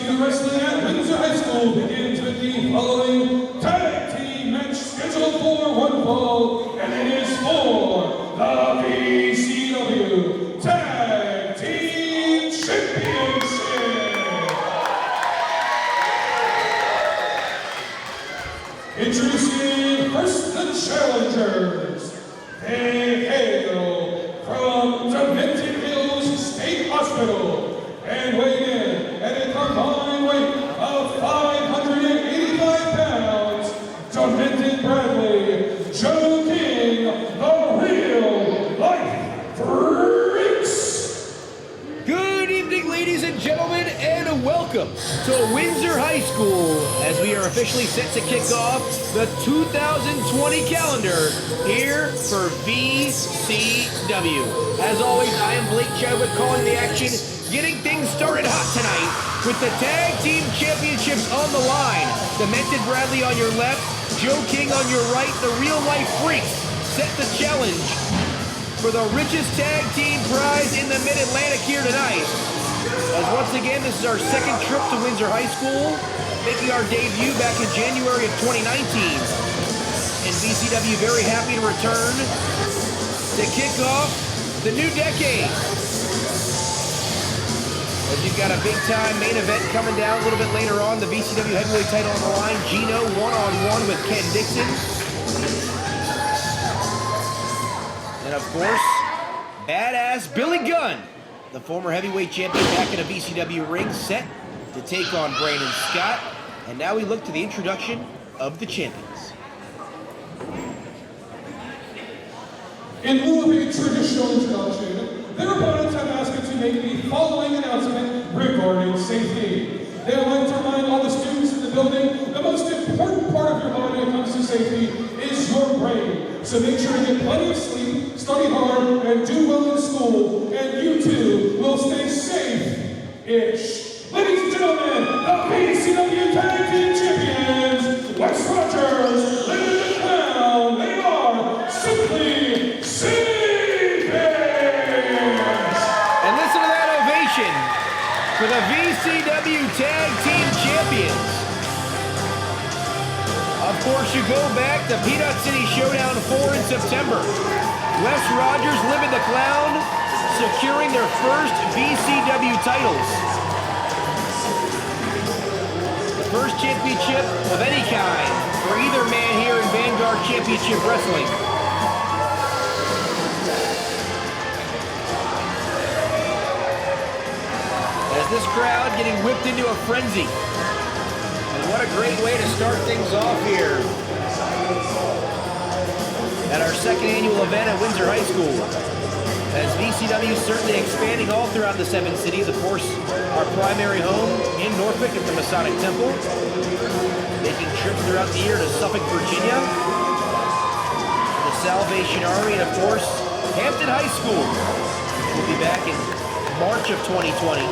VCW Wrestling at Windsor High School begins with the following tag team match scheduled for one fall, and it is for the VCW Tag Team Championship. Introducing first the challengers. They hail from Demented Hills State Hospital and weigh in at a combined weight of 585 pounds. Demented Bradley, Joe King, the Real Life Freaks. Good evening, ladies and gentlemen, and welcome to Windsor High School as we are officially set to kick off the 2020 calendar here for VCW. As always, I am Blake Chadwick calling the action, getting things started hot tonight with the Tag Team Championships on the line. Demented Bradley on your left, Joe King on your right, the Real Life Freaks set the challenge for the richest tag team prize in the Mid-Atlantic here tonight. As once again, this is our second trip to Windsor High School, making our debut back in January of 2019. And VCW very happy to return to kick off the new decade. As you've got a big-time main event coming down a little bit later on, the VCW heavyweight title on the line, Gino one-on-one with Ken Dixon. And of course, badass Billy Gunn, the former heavyweight champion, back in a VCW ring, set to take on Brandon Scott. And now we look to the introduction of the champions. In lieu of a traditional introduction, their opponents have asked me to make the following announcement regarding safety. They would like to remind all the students in the building, the most important part of your body when it comes to safety is your brain. So make sure to get plenty of sleep, study hard, and do well in school, and you too will stay safe-ish. Ladies and gentlemen, the VCW Tag Team Champions, Wes Rogers, Ladies and Clown, they are simply Sapiens! And listen to that ovation for the VCW Tag Team Champions. Of course, you go back to Peanut City Showdown 4 in September. Wes Rogers, Livin' the Clown, securing their first VCW titles. The first championship of any kind for either man here in Vanguard Championship Wrestling. As this crowd getting whipped into a frenzy. And what a great way to start things off here at our second annual event at Windsor High School. As VCW is certainly expanding all throughout the 7 cities. Of course, our primary home in Norfolk at the Masonic Temple. Making trips throughout the year to Suffolk, Virginia. The Salvation Army, and of course, Hampton High School. We'll be back in March of 2020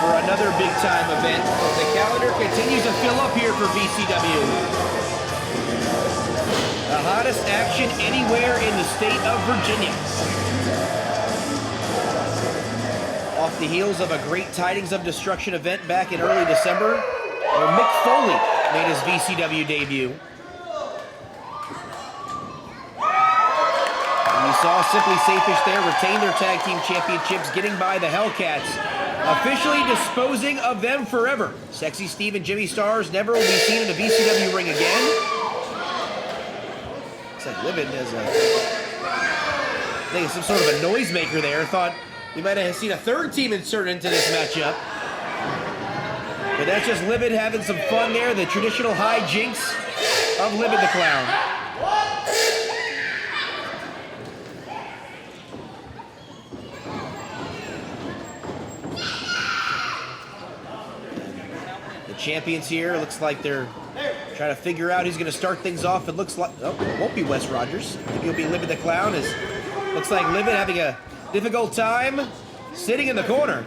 for another big-time event. The calendar continues to fill up here for VCW. The hottest action anywhere in the state of Virginia. Off the heels of a Great Tidings of Destruction event back in early December, where Mick Foley made his VCW debut. And you saw Simply Safe-ish there retain their tag team championships, getting by the Hellcats, officially disposing of them forever. Sexy Steve and Jimmy Stars never will be seen in a VCW ring again. Looks like Livin has I think it's some sort of a noisemaker there. Thought we might have seen a third team inserted into this matchup. But that's just Livin having some fun there. The traditional hijinks of Livin the Clown. Champions here. Looks like they're trying to figure out who's going to start things off. It looks like, oh, it won't be Wes Rogers. I think he'll be Livin the Clown. Looks like Livin having a difficult time sitting in the corner.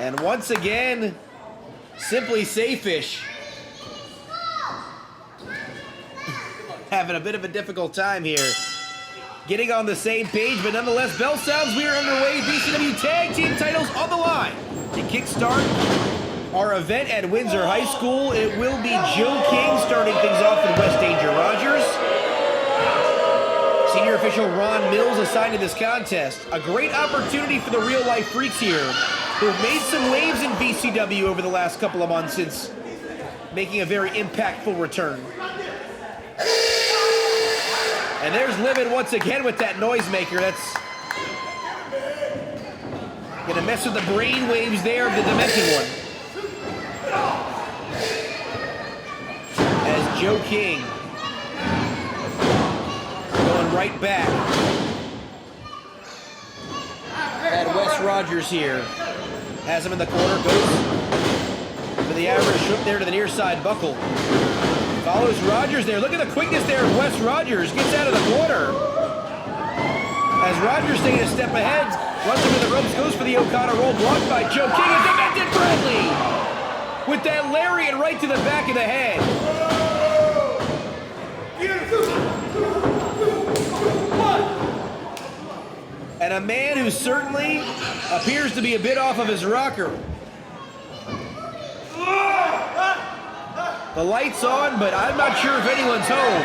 And once again, Simply Safe-ish having a bit of a difficult time here, getting on the same page, but nonetheless, bell sounds, we are underway. VCW Tag Team titles on the line. To kickstart our event at Windsor High School, it will be Joe King starting things off with West Danger Rogers. Senior official Ron Mills assigned to this contest. A great opportunity for the real-life freaks here, who've made some waves in VCW over the last couple of months since making a very impactful return. And there's Livid once again with that noisemaker. That's gonna mess with the brain waves there of the Demented one. As Joe King going right back at Wes Rogers here. Has him in the corner, goes for the average hook there to the near side buckle. Follows Rogers there. Look at the quickness there of Wes Rogers. Gets out of the corner. As Rogers taking a step ahead, runs into the ropes, goes for the Okada roll, blocked by Joe King, and Demented Bradley with that lariat right to the back of the head. And a man who certainly appears to be a bit off of his rocker. The light's on, but I'm not sure if anyone's home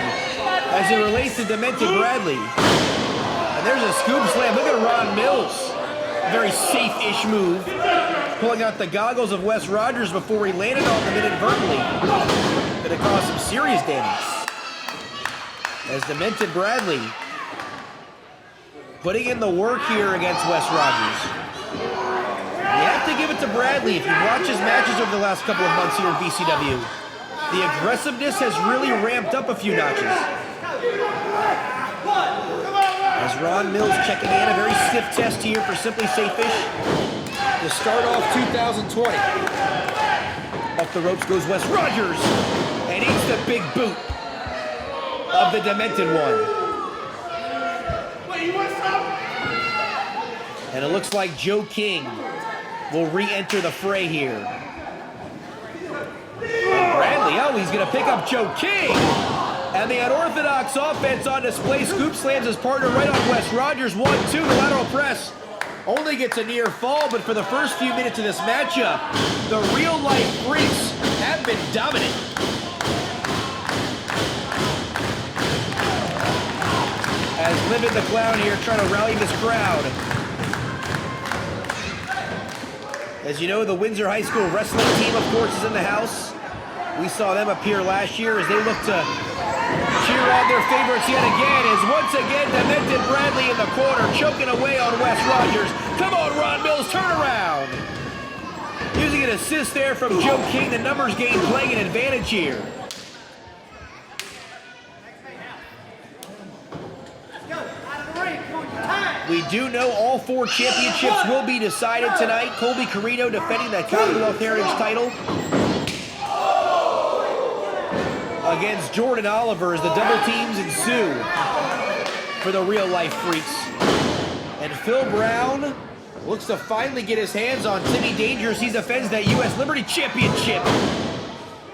as it relates to Demented Bradley. And there's a scoop slam. Look at Ron Mills. A very safe-ish move. Pulling out the goggles of Wes Rogers before he landed on them inadvertently. Gonna cause some serious damage. As Demented Bradley putting in the work here against Wes Rogers. You have to give it to Bradley if you watch his matches over the last couple of months here in VCW. The aggressiveness has really ramped up a few notches. As Ron Mills checking in, a very stiff test here for Simply Safe-ish to start off 2020. Up the ropes goes Wes Rogers and eats the big boot of the Demented one. And it looks like Joe King will re-enter the fray here. Bradley, oh, he's gonna pick up Joe King. And the unorthodox offense on display. Scoop slams his partner right on Wes Rogers. 1-2, the lateral press. Only gets a near fall, but for the first few minutes of this matchup, the real-life freaks have been dominant. As Livid the Clown here trying to rally this crowd. As you know, the Windsor High School wrestling team, of course, is in the house. We saw them appear last year as they look to cheer on their favorites yet again. As once again, Demented Bradley in the corner, choking away on Wes Rogers. Come on, Ron Mills, turn around. Using an assist there from Joe King, the numbers game playing an advantage here. We do know all 4 championships will be decided tonight. Colby Carino defending the Commonwealth Heritage title against Jordan Oliver as the double teams ensue for the real-life freaks. And Phil Brown looks to finally get his hands on Timmy Dangerous. He defends that U.S. Liberty Championship.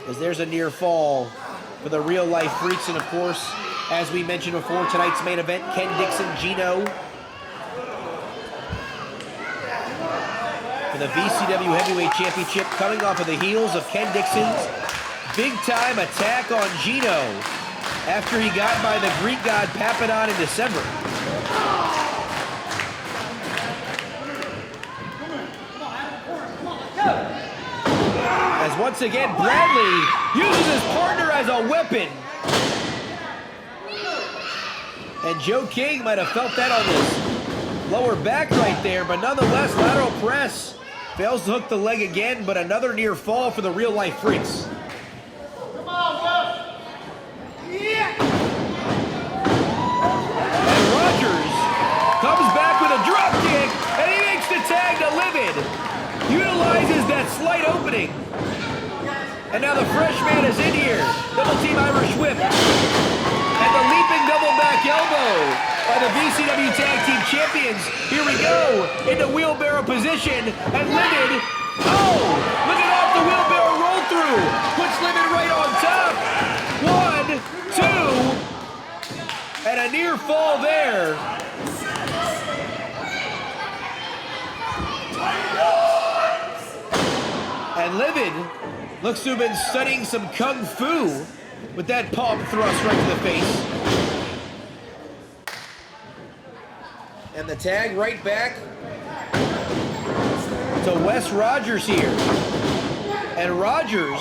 As there's a near fall for the real-life freaks. And, of course, as we mentioned before, tonight's main event, Ken Dixon, Gino, for the VCW Heavyweight Championship, coming off of the heels of Ken Dixon's big-time attack on Gino after he got by the Greek god Papadon in December. As once again, Bradley uses his partner as a weapon. And Joe King might have felt that on his lower back right there, but nonetheless, lateral press. Fails to hook the leg again, but another near fall for the real-life freaks. Come on, Wes. Yeah. And Rogers comes back with a drop kick, and he makes the tag to Livid. Utilizes that slight opening. And now the freshman is in here. Double team Irish whip. And the leaping double back elbow by the VCW Tag Team Champions. Here we go into wheelbarrow position, and Livid, oh, looking off the wheelbarrow roll through, puts Livid right on top. 1, 2, And a near fall there. And Livid looks to have been studying some kung fu with that palm thrust right to the face. And the tag right back to Wes Rogers here. And Rogers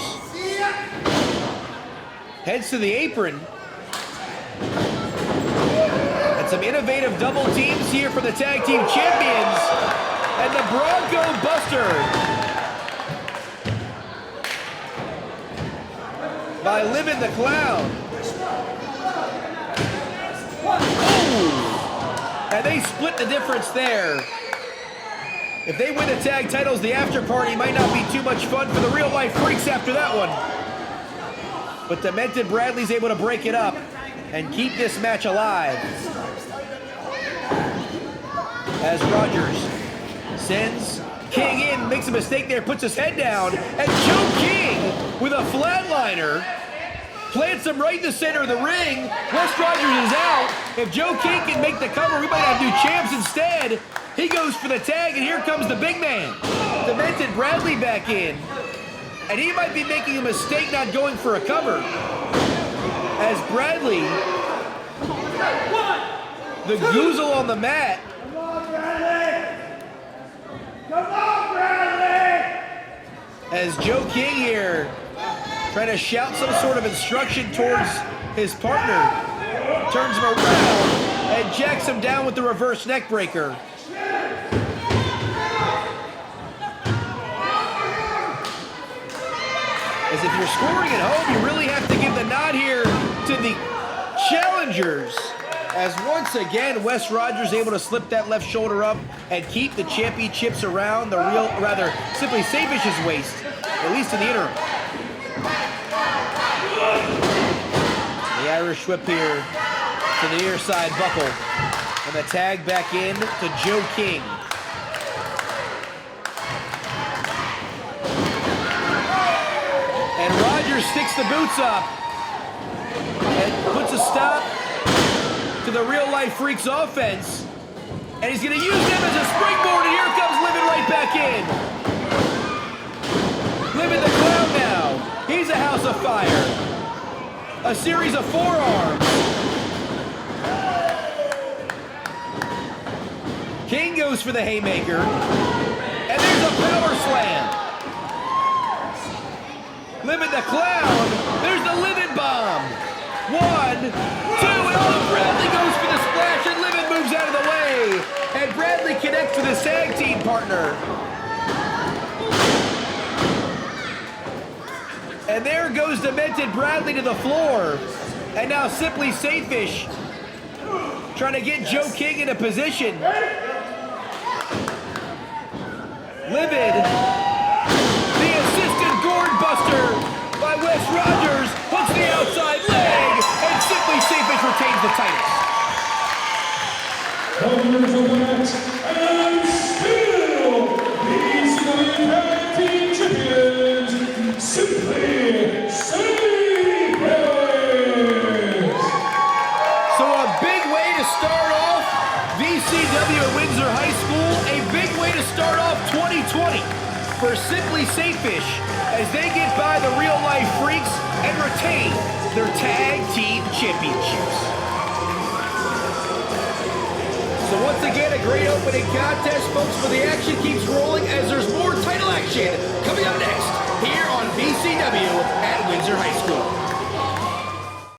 heads to the apron. And some innovative double teams here for the tag team champions. And the Bronco Buster by Livin' the Clown. Oh! And they split the difference there. If they win the tag titles, the after party might not be too much fun for the real life freaks after that one. But Demented Bradley's able to break it up and keep this match alive. As Rogers sends King in, makes a mistake there, puts his head down, and Joe King with a flatliner plants him right in the center of the ring. Wes Rogers is out. If Joe King can make the cover, we might have new champs instead. He goes for the tag, and here comes the big man. Demented Bradley back in. And he might be making a mistake not going for a cover. As Bradley, the goozle on the mat. Come on, Bradley! Come on, Bradley! As Joe King here trying to shout some sort of instruction towards his partner. Turns him around and jacks him down with the reverse neck breaker. As if you're scoring at home, you really have to give the nod here to the challengers. As once again, Wes Rogers able to slip that left shoulder up and keep the championships around Simply Safish's waist, at least in the interim. The Irish whip here to the near side buckle. And the tag back in to Joe King. And Rogers sticks the boots up and puts a stop to the Real Life Freaks offense. And he's going to use them as a springboard, and here comes Livin' right back in. Livin' the Clown now. He's a house of fire. A series of forearms. King goes for the haymaker. And there's a power slam. Livin' the Clown. There's the Livin' bomb. 1, 2, and Bradley goes for the splash, and Livin' moves out of the way. And Bradley connects with his tag team partner. And there goes Demented Bradley to the floor. And now Simply Safish trying to get Joe King into position. Livid. The assistant gourd buster by Wes Rogers. Hooks the outside leg. And Simply Safish retains the titles. Winners of the match, and still VCW Tag Team Champions, Simply Safish. So a big way to start off VCW at Windsor High School. A big way to start off 2020 for Simply Safish as they get by the Real Life Freaks and retain their tag team championships. So once again, a great opening contest, folks, but the action keeps rolling as there's more title action coming up next here on VCW at Windsor High School.